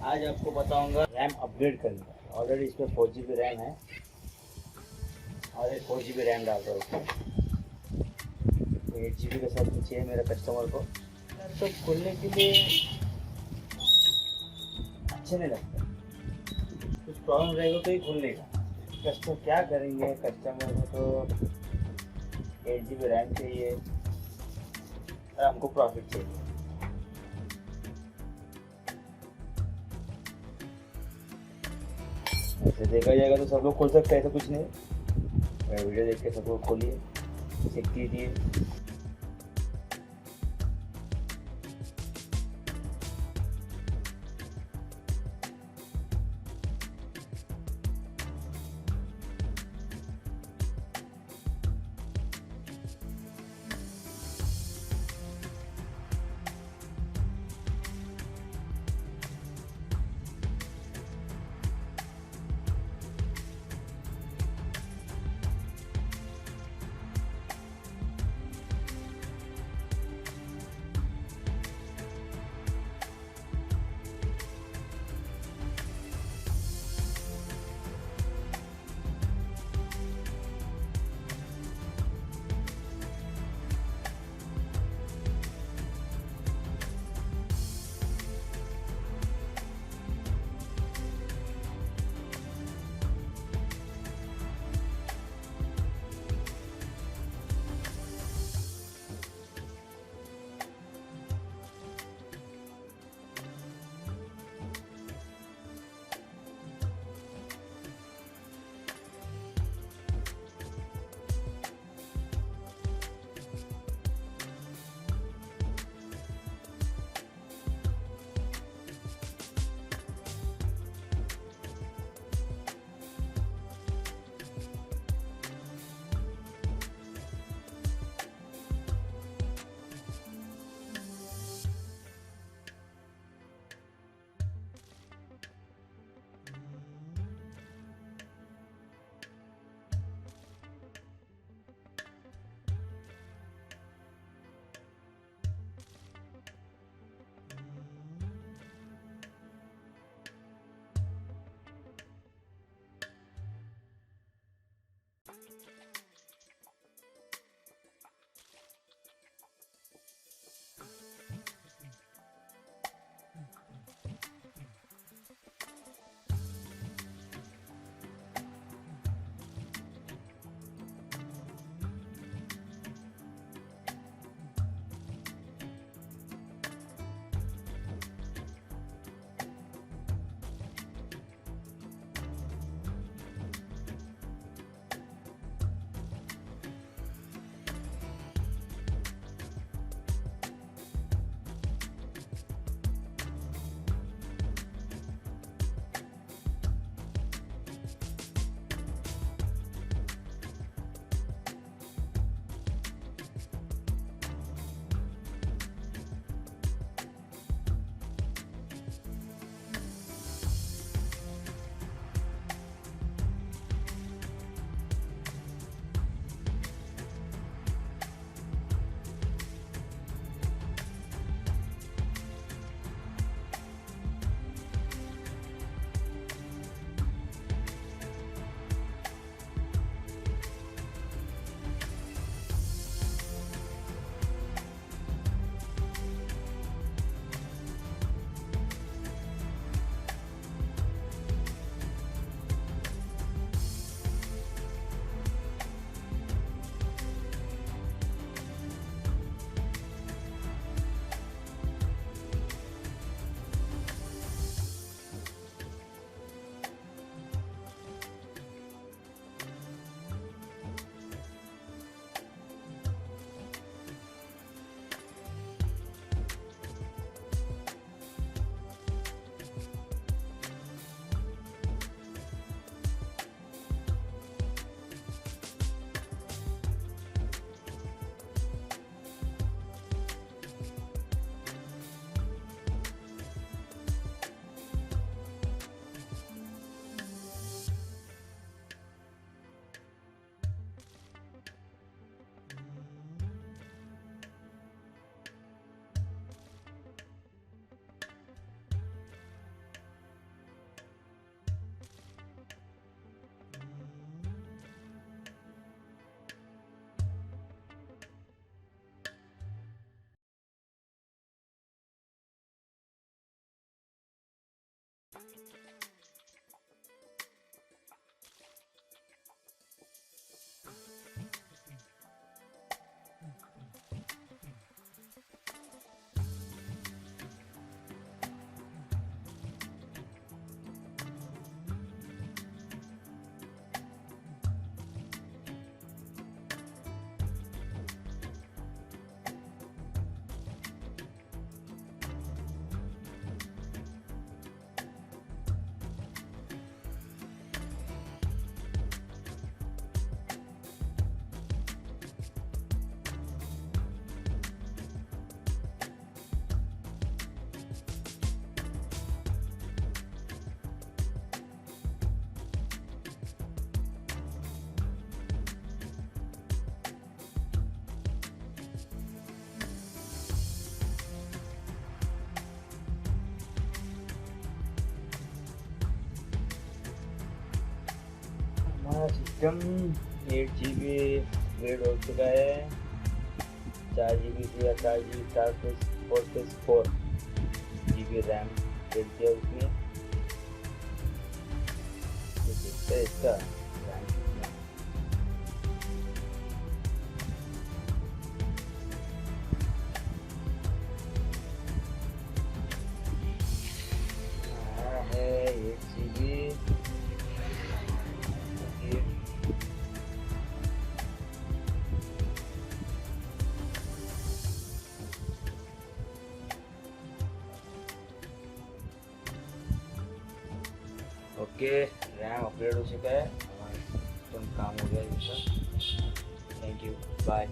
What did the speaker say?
आज आपको बताऊंगा रैम अपग्रेड करने का। ऑलरेडी इसमें 4 GB रैम है और एक 4 GB रैम डाल रहा हूँ उसमें। 8 GB के साथ चाहिए मेरे कस्टमर को। तो खोलने के लिए अच्छे नहीं लगता, कुछ प्रॉब्लम रहेगा तो ही खोलने का। कस्टमर क्या करेंगे, कस्टमर को तो 8 GB रैम चाहिए और हमको प्रॉफिट चाहिए। ऐसे देखा जाएगा तो सब लोग खोल सकते हैं, ऐसा कुछ नहीं। मेरा वीडियो देख के सब लोग खोलिए, चेक कीजिए। हमारा सिस्टम 8 GB अपग्रेड हो चुका है। 4 GB से या 4 GB 4 GB रैम दे दिया उसमें। तो देखते हैं इसका रैम कितना। है 8 GB। ओके, रैम अपग्रेड हो चुका है, हमारा काम हो गया है। Thank you, bye.